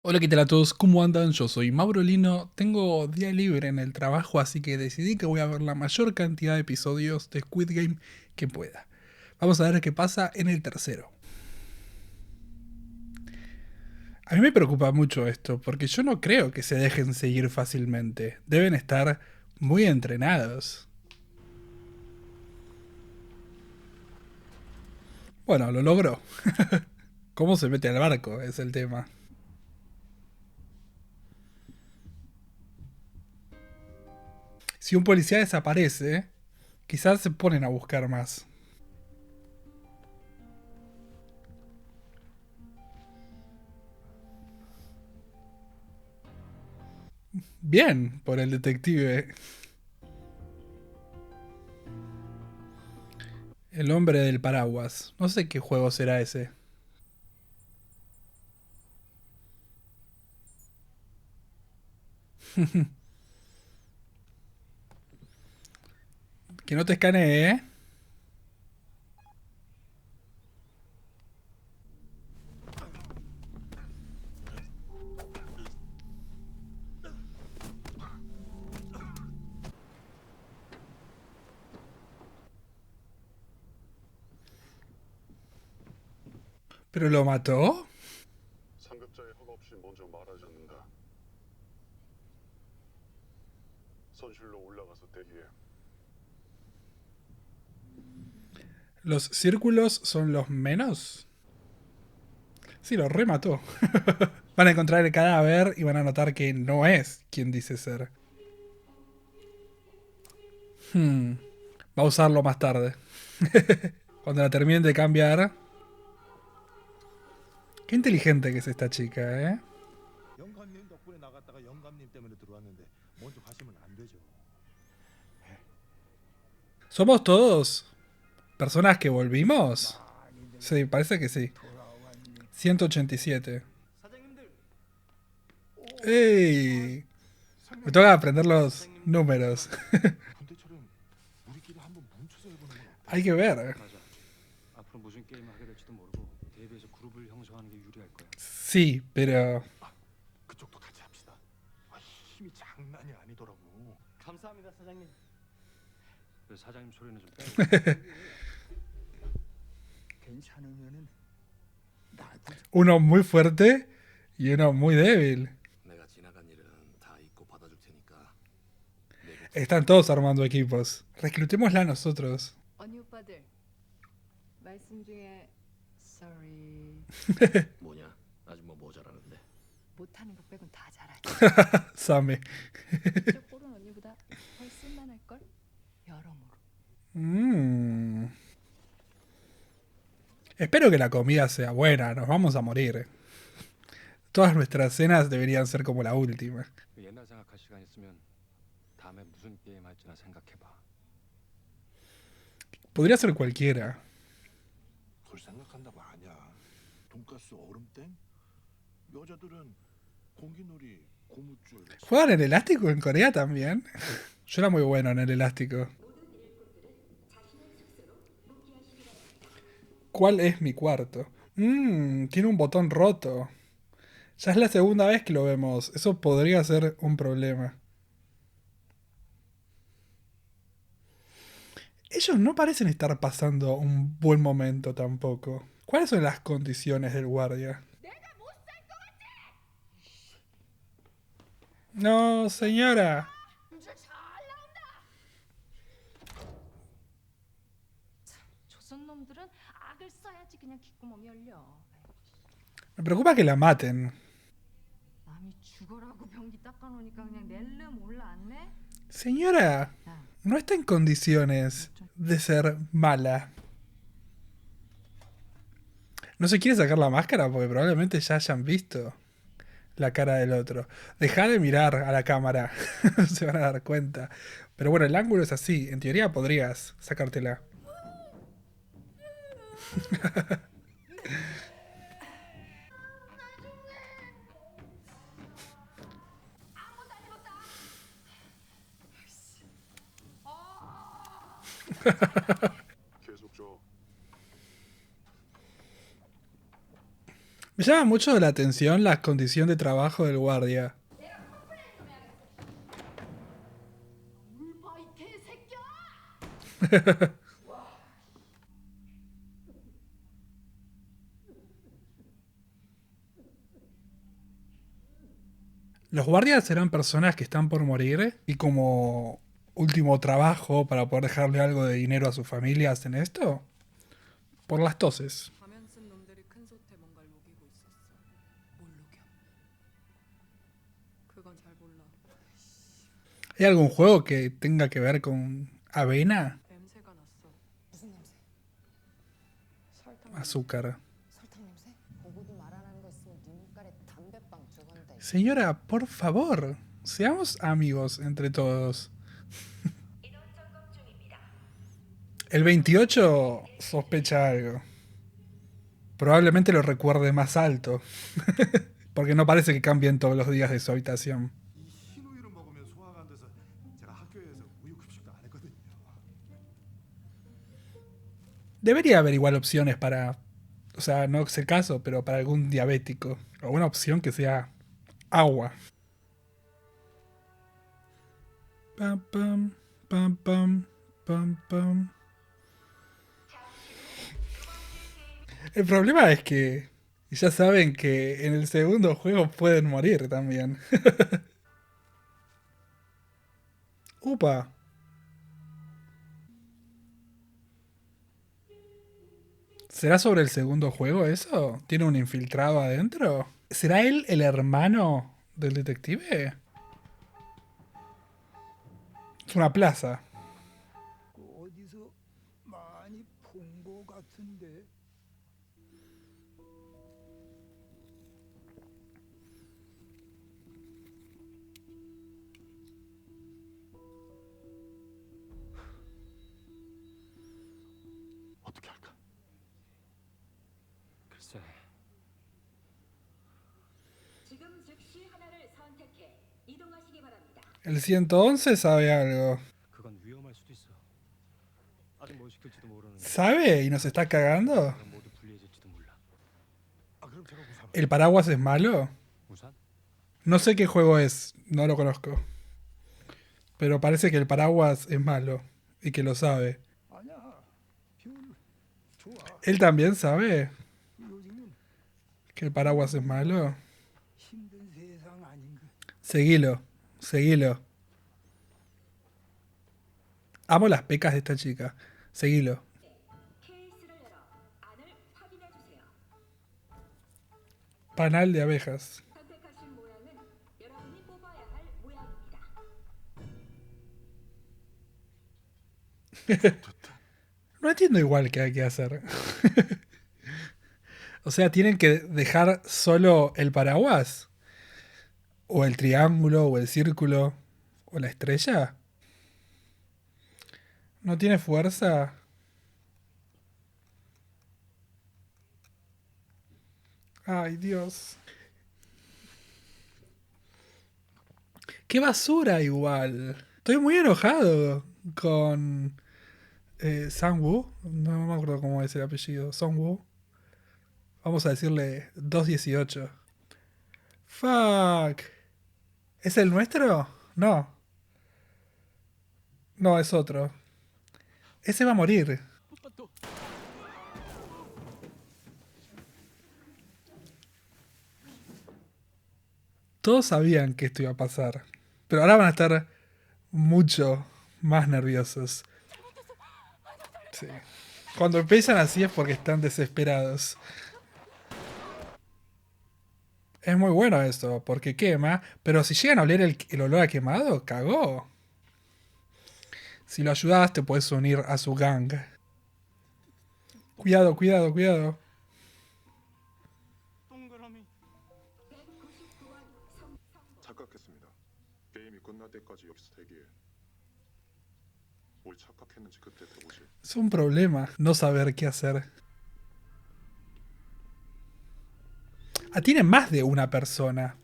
Hola, ¿qué tal a todos? ¿Cómo andan? Yo soy Mauro Lino, tengo día libre en el trabajo, así que decidí que voy a ver la mayor cantidad de episodios de Squid Game que pueda. Vamos a ver qué pasa en el tercero. A mí me preocupa mucho esto, porque yo no creo que se dejen seguir fácilmente. Deben estar muy entrenados. Bueno, lo logró. ¿Cómo se mete al barco? Es el tema. Si un policía desaparece, quizás se ponen a buscar más. Bien, por el detective. El hombre del paraguas. No sé qué juego será ese. Que no te escanee, ¿eh? ¿Pero lo mató? 상급자의 허가 없이 먼저 말하셨는가? 선실로 올라가서 대기해. ¿Los círculos son los menos? Sí, lo remató. Van a encontrar el cadáver y van a notar que no es quien dice ser. Hmm. Va a usarlo más tarde. Cuando la terminen de cambiar. Qué inteligente que es esta chica, ¿eh? 영감님 덕분에 나갔다가 영감님 때문에 들어왔는데 먼저 가시면 안 되죠. ¿Somos todos personas que volvimos? Sí, parece que sí. 187. 사장님들. ¡Ey! Me toca aprender los números. 군대처럼 우리끼리 한번 뭉쳐서 해보는 건 어때? Hay que ver. 맞아. 앞으로 무슨 게임을 하게 될지도 모르고 대비해서 그룹을 형성하는 게 유리할 거야. Sí, pero 그쪽도 같이 합시다. 힘이 장난이 아니더라고. 감사합니다, 사장님. 그 사장님 소리는 좀 빼고. 괜찮으면은 나도 uno muy fuerte y uno muy débil. 내가 지나간 일은 다 잊고 받아줄 테니까. Están todos armando equipos. Reclutémosla a nosotros. 언니 오빠들 말씀 중에 sorry 뭐냐? 아직 뭐 모자라는데. 못하는 거 빼곤 다 잘하지. Same. 쪽 볼은 언니보다 훨씬 만할걸? 여러모로. Mm. Espero que la comida sea buena. Nos vamos a morir. Todas nuestras cenas deberían ser como la última. 그 옛날 생각할 시간 있으면 다음에 무슨 게임 할지나 생각해봐. Podría ser cualquiera. 그걸 생각한다고 아냐. 돈가스 얼음땡? 여자들은 공기놀이, 고무줄. ¿Juegan el elástico en Corea también? Yo era muy bueno en el elástico. ¿Cuál es mi cuarto? Tiene un botón roto. Ya es la segunda vez que lo vemos. Eso podría ser un problema. Ellos no parecen estar pasando un buen momento tampoco. ¿Cuáles son las condiciones del guardia? No, señora. 조선 놈들은 악을 써야지 그냥 귓구멍이 열려. Me preocupa que la maten. 남이 죽어라고 변기 닦아놓으니까 그냥 낼름 올라왔네. Señora, 야, no está en condiciones de ser mala. No se quiere sacar la máscara porque probablemente ya hayan visto la cara del otro. Deja de mirar a la cámara. Se van a dar cuenta. Pero bueno, el ángulo es así. En teoría podrías sacártela. 계속 줘. Me llama mucho la atención la condición de trabajo del guardia. 울봐 이 개새끼야! Los guardias eran personas que están por morir y como último trabajo para poder dejarle algo de dinero a sus familias en esto. Por las toses. 가면 쓴 놈들이 큰 솥에 뭔가를 녹이고 있었어. 뭘 녹여? 그건 잘 몰라. ¿Hay algún juego que tenga que ver con avena? 냄새가 났어. 무슨 냄새? 설탕 Azúcar. 설탕 냄새? 보고도 말 안 하는 거 있으면 네 눈깔에 담배빵 주건데. Señora, por favor, seamos amigos entre todos. El 28 sospecha algo. Probablemente lo recuerde más alto. Porque no parece que cambien todos los días de su habitación. 이 흰우유를 먹으면 소화가 안 돼서 제가 학교에서 우유 급식도 안 했거든요. Debería haber igual opciones para... O sea, no es el caso, pero para algún diabético. O una opción que sea agua. Pam, pam, pam, pam, pam, pam. El problema es que ya saben que en el segundo juego pueden morir también. Upa. ¿Será sobre el segundo juego eso? ¿Tiene un infiltrado adentro? ¿Será él el hermano del detective? Es una plaza. 어디서 많이 본 거 같은데. 어떻게 할까? 글쎄, 지금 즉시 하나를 선택해 이동하시기 바랍니다. El 111 sabe algo. 그건 위험할 수도 있어. 아직 뭘 시킬지도 모르는데 ¿Sabe y nos está cagando? 그건 모두 불리해질지도 몰라. 아 그럼 제가 우산. ¿El paraguas es malo? 우산? No sé qué juego es, no lo conozco. Pero parece que el paraguas es malo y que lo sabe. 아니야. 별 좋아. ¿Él también sabe 요즘은 que el paraguas es malo? 힘든 세상 아닌가. Seguilo, seguilo. Amo las pecas de esta chica. Seguilo. 케이스를 열어 안을 확인해 주세요. Panal de abejas. 선택하신 모양은 여러분이 뽑아야 할 모양입니다. No entiendo igual qué hay que hacer. O sea, ¿tienen que dejar solo el paraguas? ¿O el triángulo? ¿O el círculo? ¿O la estrella? ¿No tiene fuerza? Ay, Dios. ¡Qué basura igual! Estoy muy enojado con Sang-woo. No me acuerdo cómo es el apellido. Song-woo. Vamos a decirle 218. Fuck. ¿Es el nuestro? No. No, es otro. Ese va a morir. Todos sabían que esto iba a pasar. Pero ahora van a estar mucho más nerviosos. Sí. Cuando empiezan así es porque están desesperados. Es muy bueno eso, porque quema. Pero si llegan a oler el olor a quemado, cagó. Si lo ayudas, te puedes unir a su gang. Cuidado, cuidado, cuidado. 동그라미. 착각했습니다. 게임이 끝날 때까지 여기서 대기해. 뭘 착각했는지 그때 보실. Es un problema no saber qué hacer. Ah, tiene más de una persona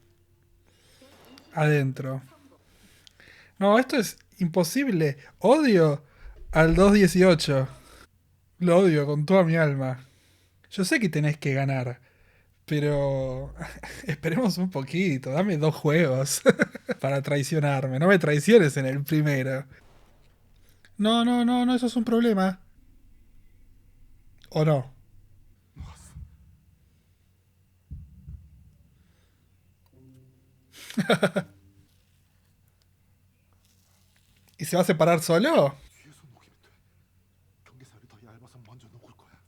adentro. No, esto es imposible. Odio al 218. Lo odio con toda mi alma. Yo sé que tenés que ganar, Pero esperemos un poquito, dame 2 juegos para traicionarme. No me traiciones en el primero. No, no, no, no, eso es un problema. ¿O no? ¿Y se va a separar solo? 뒤에서 녹이면 돼. 경계살이 더 얇아서 먼저 녹을 거야.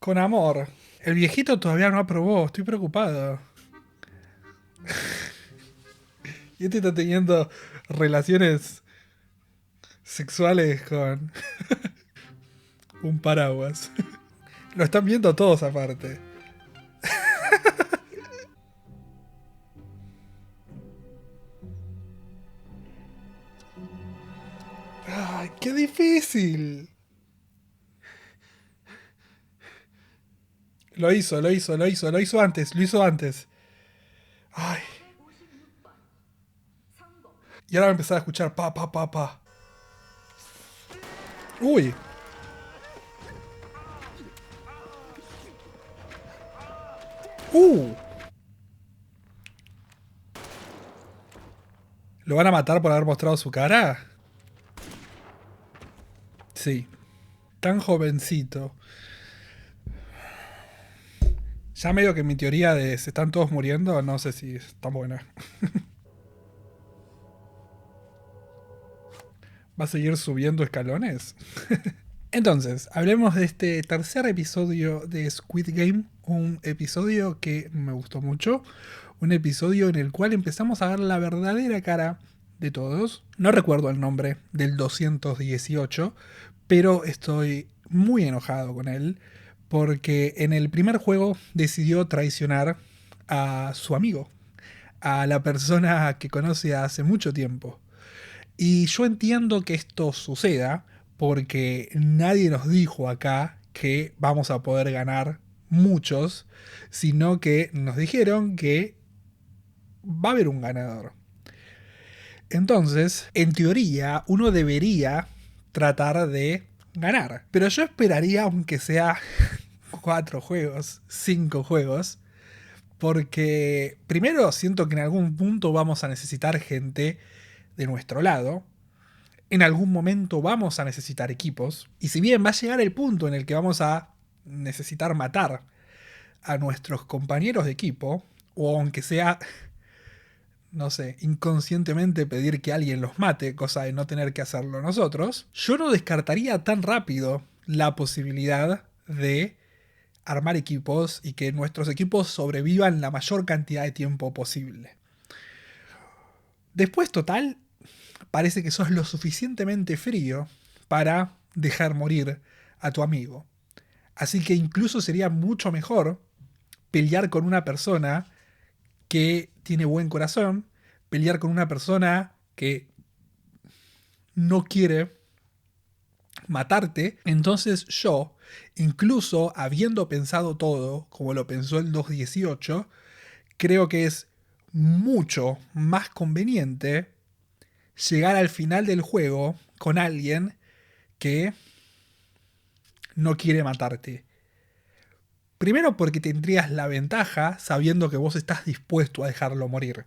Con amor. El viejito todavía no aprobó, estoy preocupado. Y este está teniendo relaciones sexuales con un paraguas. Lo están viendo todos aparte. ¡Ay, qué difícil! Lo hizo antes. Ay. Y ahora va a empezar a escuchar pa. Uy. ¿Lo van a matar por haber mostrado su cara? Sí. Tan jovencito. Ya medio que mi teoría de se están todos muriendo, no sé si es tan buena. ¿Va a seguir subiendo escalones? Entonces, hablemos de este tercer episodio de Squid Game. Un episodio que me gustó mucho. Un episodio en el cual empezamos a ver la verdadera cara de todos. No recuerdo el nombre del 218, pero estoy muy enojado con él. Porque en el primer juego decidió traicionar a su amigo. A la persona que conoce hace mucho tiempo. Y yo entiendo que esto suceda porque nadie nos dijo acá que vamos a poder ganar muchos, sino que nos dijeron que va a haber un ganador. Entonces, en teoría, uno debería tratar de ganar. Pero yo esperaría, aunque sea 4 juegos, 5 juegos, porque primero siento que en algún punto vamos a necesitar gente de nuestro lado. En algún momento vamos a necesitar equipos. Y si bien va a llegar el punto en el que vamos a necesitar matar a nuestros compañeros de equipo, o aunque sea, no sé, inconscientemente pedir que alguien los mate, cosa de no tener que hacerlo nosotros, yo no descartaría tan rápido la posibilidad de armar equipos y que nuestros equipos sobrevivan la mayor cantidad de tiempo posible. Después, total, parece que sos lo suficientemente frío para dejar morir a tu amigo. Así que incluso sería mucho mejor pelear con una persona que tiene buen corazón, pelear con una persona que no quiere matarte. Entonces yo, incluso habiendo pensado todo, como lo pensó el 218, creo que es mucho más conveniente llegar al final del juego con alguien que no quiere matarte. Primero porque tendrías la ventaja sabiendo que vos estás dispuesto a dejarlo morir.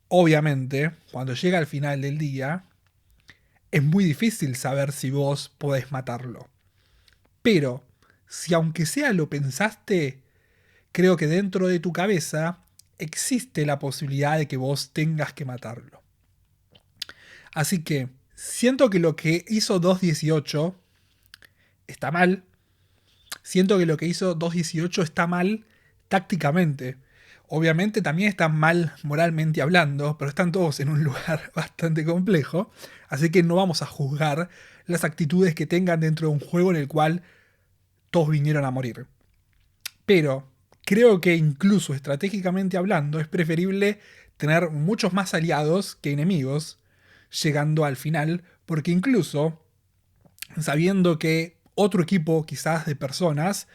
Obviamente, cuando llega al final del día, es muy difícil saber si vos podés matarlo. Pero, si aunque sea lo pensaste, creo que dentro de tu cabeza existe la posibilidad de que vos tengas que matarlo. Así que siento que lo que hizo 218 está mal. Siento que lo que hizo 218 está mal tácticamente. Obviamente también está mal moralmente hablando, pero están todos en un lugar bastante complejo. Así que no vamos a juzgar las actitudes que tengan dentro de un juego en el cual todos vinieron a morir. Pero creo que incluso estratégicamente hablando es preferible tener muchos más aliados que enemigos llegando al final, porque incluso sabiendo que otro equipo quizás de personas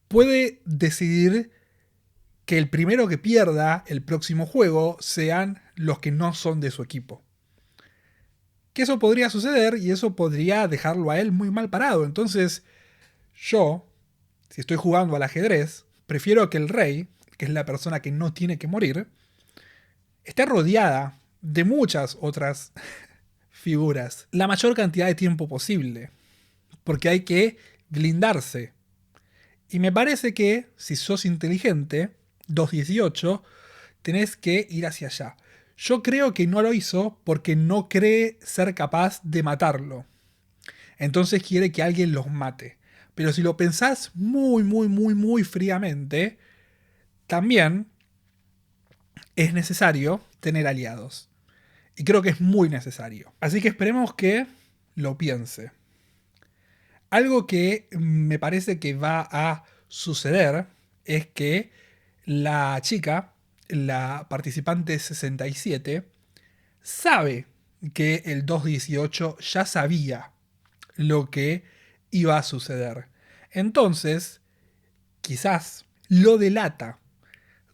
puede decidir que el primero que pierda el próximo juego sean los que no son de su equipo. Que eso podría suceder y eso podría dejarlo a él muy mal parado. Entonces yo, si estoy jugando al ajedrez, prefiero que el rey, que es la persona que no tiene que morir, esté rodeada de muchas otras figuras la mayor cantidad de tiempo posible, porque hay que blindarse. Y me parece que, si sos inteligente, 218, tenés que ir hacia allá. Yo creo que no lo hizo porque no cree ser capaz de matarlo. Entonces quiere que alguien los mate. Pero si lo pensás muy fríamente, también es necesario tener aliados. Y creo que es muy necesario. Así que esperemos que lo piense. Algo que me parece que va a suceder es que la chica, la participante 67, sabe que el 218 ya sabía lo que iba a suceder. Entonces, quizás lo delata.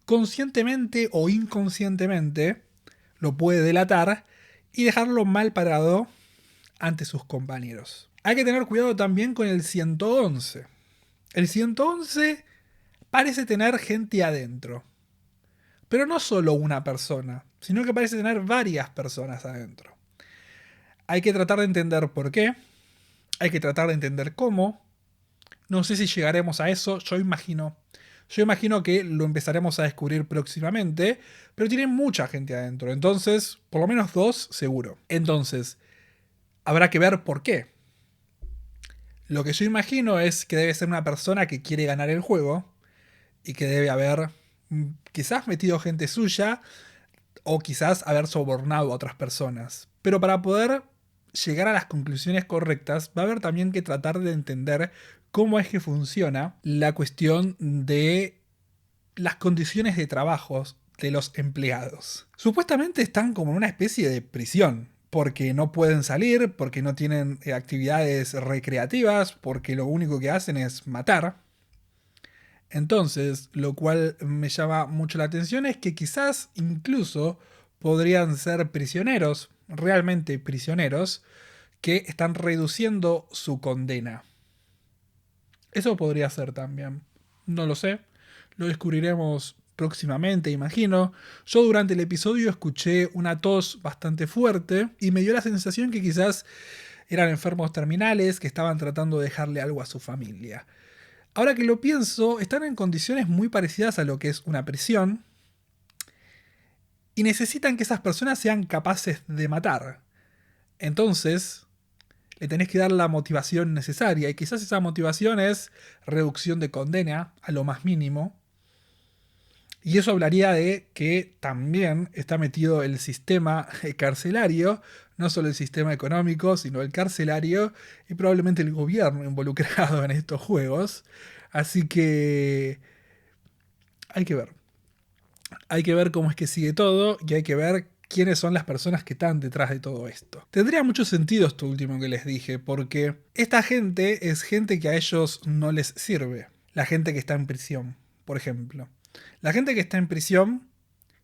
Conscientemente o inconscientemente, lo puede delatar y dejarlo mal parado ante sus compañeros. Hay que tener cuidado también con el 111. El 111 parece tener gente adentro. Pero no solo una persona, sino que parece tener varias personas adentro. Hay que tratar de entender por qué. Hay que tratar de entender cómo. No sé si llegaremos a eso. Yo imagino que lo empezaremos a descubrir próximamente. Pero tiene mucha gente adentro. Entonces, por lo menos 2 seguro. Entonces, habrá que ver por qué. Lo que yo imagino es que debe ser una persona que quiere ganar el juego y que debe haber quizás metido gente suya o quizás haber sobornado a otras personas. Pero para poder llegar a las conclusiones correctas va a haber también que tratar de entender cómo es que funciona la cuestión de las condiciones de trabajo de los empleados. Supuestamente están como en una especie de prisión. Porque no pueden salir, porque no tienen actividades recreativas, porque lo único que hacen es matar. Entonces, lo cual me llama mucho la atención es que quizás incluso podrían ser prisioneros, realmente prisioneros, que están reduciendo su condena. Eso podría ser también. No lo sé. Lo descubriremos próximamente, imagino. Yo durante el episodio escuché una tos bastante fuerte y me dio la sensación que quizás eran enfermos terminales que estaban tratando de dejarle algo a su familia. Ahora que lo pienso, están en condiciones muy parecidas a lo que es una prisión y necesitan que esas personas sean capaces de matar. Entonces, le tenés que dar la motivación necesaria y quizás esa motivación es reducción de condena a lo más mínimo. Y eso hablaría de que también está metido el sistema carcelario, no solo el sistema económico, sino el carcelario y probablemente el gobierno involucrado en estos juegos. Así que hay que ver. Hay que ver cómo es que sigue todo y hay que ver quiénes son las personas que están detrás de todo esto. Tendría mucho sentido esto último que les dije, porque esta gente es gente que a ellos no les sirve. La gente que está en prisión, por ejemplo. La gente que está en prisión,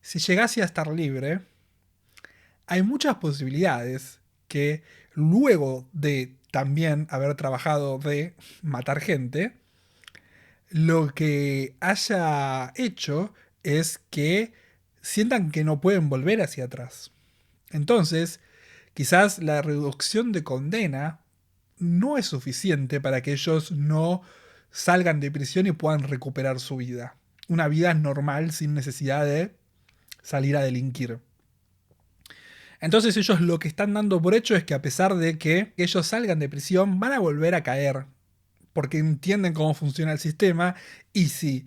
si llegase a estar libre, hay muchas posibilidades que luego de también haber trabajado de matar gente, lo que haya hecho es que sientan que no pueden volver hacia atrás. Entonces, quizás la reducción de condena no es suficiente para que ellos no salgan de prisión y puedan recuperar su vida. Una vida normal sin necesidad de salir a delinquir. Entonces ellos lo que están dando por hecho es que a pesar de que ellos salgan de prisión, van a volver a caer. Porque entienden cómo funciona el sistema y si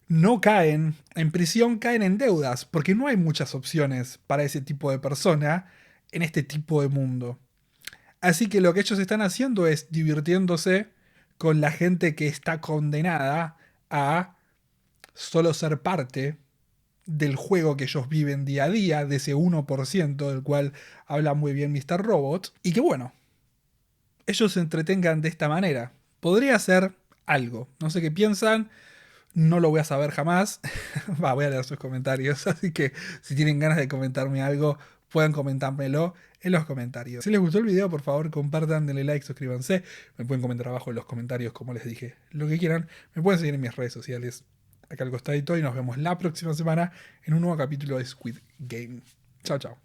no caen en prisión, caen en deudas. Porque no hay muchas opciones para ese tipo de persona en este tipo de mundo. Así que lo que ellos están haciendo es divirtiéndose con la gente que está condenada a solo ser parte del juego que ellos viven día a día, de ese 1% del cual habla muy bien Mr. Robot, y que bueno, ellos se entretengan de esta manera. Podría ser algo, no sé qué piensan, no lo voy a saber jamás, voy a leer sus comentarios, así que si tienen ganas de comentarme algo, pueden comentármelo en los comentarios. Si les gustó el video, por favor compartan, denle like, suscríbanse, me pueden comentar abajo en los comentarios, como les dije, lo que quieran, me pueden seguir en mis redes sociales. acá al costadito y nos vemos la próxima semana en un nuevo capítulo de Squid Game. Chao, chao.